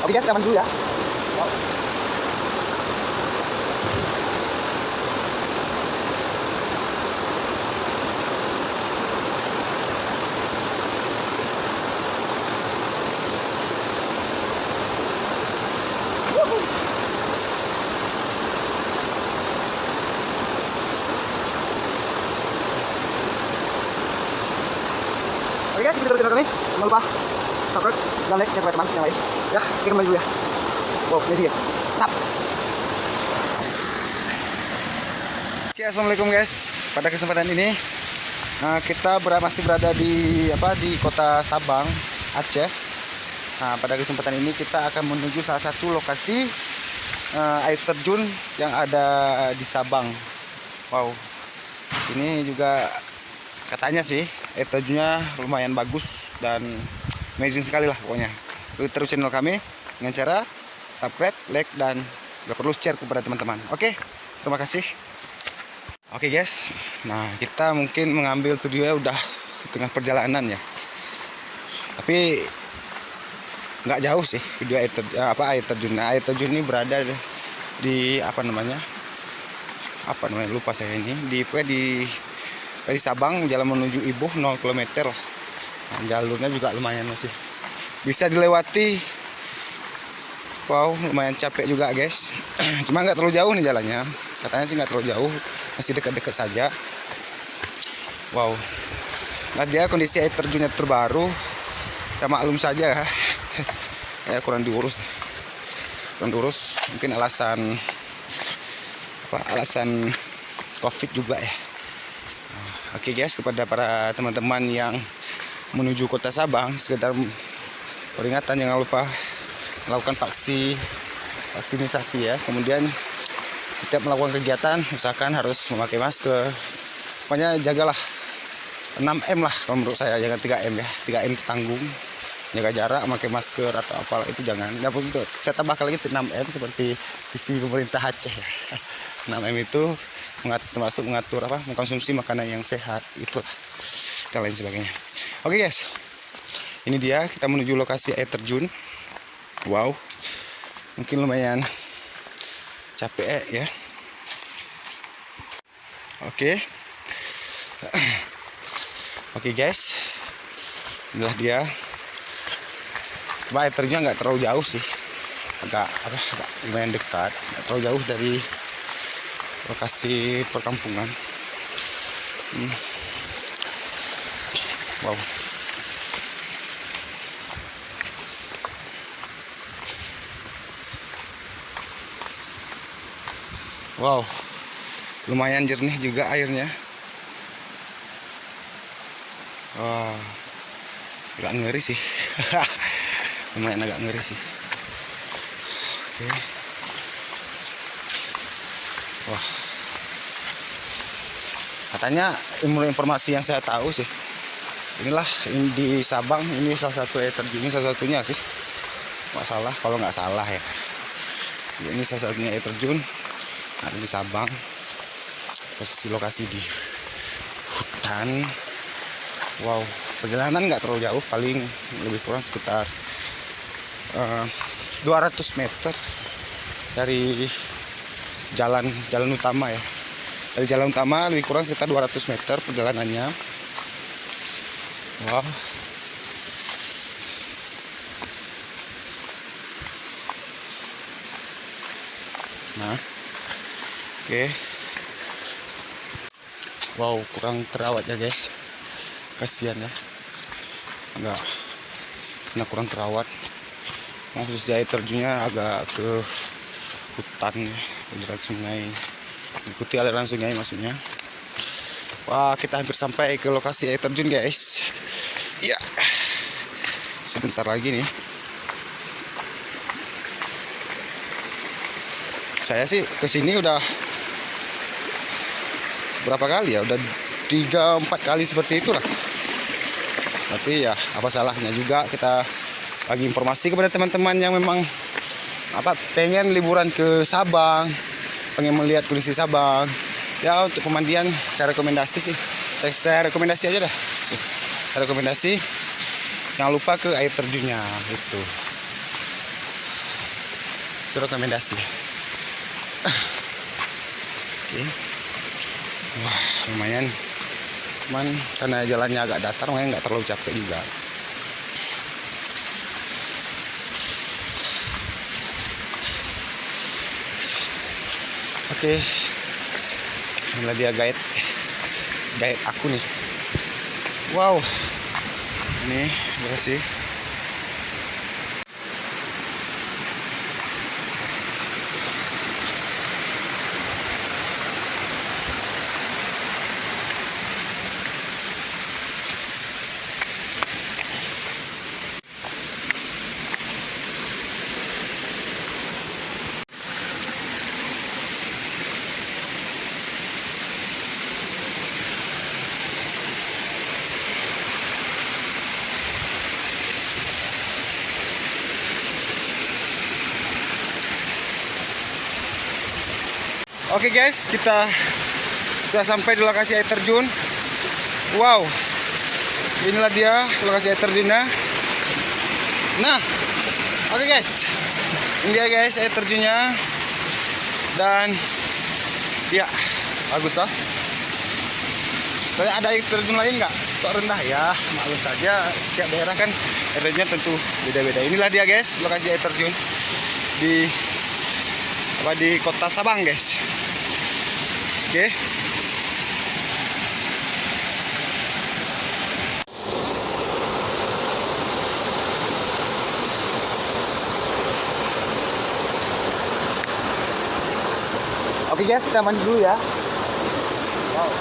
Oke guys, rekaman dulu ya. Wow. Oke guys, ikuti terus channel kami. Jangan lupa subscribe dan like, share ke teman yang lain. Ya, kita kembali dulu ya. Wow, ini sih guys. Tap. Oke, assalamualaikum guys. Pada kesempatan ini kita masih berada di kota Sabang, Aceh. Nah, pada kesempatan ini kita akan menuju salah satu lokasi air terjun yang ada di Sabang. Wow, di sini juga katanya sih air terjunnya lumayan bagus dan amazing sekali lah pokoknya. Ikuti terus channel kami dengan cara subscribe, like, dan gak perlu share kepada teman-teman. Oke, terima kasih. Oke guys, nah kita mungkin mengambil videonya udah setengah perjalanan ya, tapi nggak jauh sih video air terjun. Nah, air terjun ini berada di apa namanya lupa saya ini di Sabang, jalan menuju Ibuh 0 km lah. Nah, jalurnya juga lumayan masih bisa dilewati. Wow, lumayan capek juga guys. Cuma nggak terlalu jauh nih jalannya, katanya sih nggak terlalu jauh, masih dekat-dekat saja. Wow, nah dia kondisi air terjunnya terbaru, ya maklum saja ya kurang diurus mungkin alasan COVID juga ya. Oke guys, kepada para teman-teman yang menuju kota Sabang, sekedar peringatan, jangan lupa melakukan vaksinasi ya. Kemudian setiap melakukan kegiatan usahakan harus memakai masker. Pokoknya jagalah 6M lah kalau menurut saya, jangan 3M ya. 3M itu tanggung, jaga jarak, memakai masker atau apalah itu jangan. Ya begitu. Saya tambahkan lagi 6M seperti visi pemerintah Aceh ya. 6M itu termasuk mengatur mengkonsumsi makanan yang sehat, itulah dan lain sebagainya. Oke guys, ini dia kita menuju lokasi air terjun. Wow, mungkin lumayan capek ya. Oke guys, inilah dia. Air terjunnya nggak terlalu jauh sih, agak lumayan dekat, nggak terlalu jauh dari lokasi perkampungan. Wow, wow, lumayan jernih juga airnya. Wah, agak ngeri sih. Lumayan agak ngeri sih. Oke. Wah, katanya informasi yang saya tahu sih, inilah di Sabang ini salah satu air terjun, ini salah satunya sih, nggak salah kalau nggak salah ya. Ini salah satunya air terjun ada di Sabang. Posisi lokasi di hutan. Wow, perjalanan nggak terlalu jauh, paling lebih kurang sekitar 200 meter dari jalan utama ya. Dari jalan utama lebih kurang sekitar 200 meter perjalanannya. Wow, nah oke. Wow, kurang terawat ya guys, kasihan ya, karena kurang terawat. Khususnya air terjunnya agak ke hutan ya, aliran sungai, ikuti aliran sungai maksudnya. Wah, kita hampir sampai ke lokasi air terjun guys. Ya, sebentar lagi nih. Saya sih kesini udah berapa kali ya, udah 3-4 kali seperti itulah. Tapi ya apa salahnya juga kita bagi informasi kepada teman-teman yang memang pengen liburan ke Sabang, pengen melihat kondisi Sabang. Ya untuk pemandian saya rekomendasi sih, saya rekomendasi aja dah. Saya rekomendasi jangan lupa ke air terjunnya itu. itu rekomendasi. Oke. Wah, lumayan. Cuman karena jalannya agak datar, makanya nggak terlalu capek juga. Oke, inilah dia guide aku nih. Wow, ini berhasil. Oke guys, kita sudah sampai di lokasi air terjun. Wow, inilah dia lokasi air terjunnya. Nah, oke guys, ini dia guys air terjunnya. Dan ya, bagus lah. Ada air terjun lain nggak? Kok rendah ya? Maklum saja, setiap daerah kan air terjunnya tentu beda-beda. Inilah dia guys lokasi air terjun di kota Sabang guys. Oke. Oke guys, kita mandi dulu ya. Wow.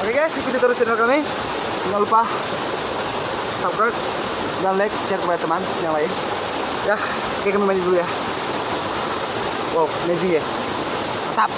Oke guys, ikuti terus channel kami. Jangan lupa subscribe dan like, share kepada teman yang lain. Ya, oke kami mandi dulu ya. Wow, amazing guys. Mantap.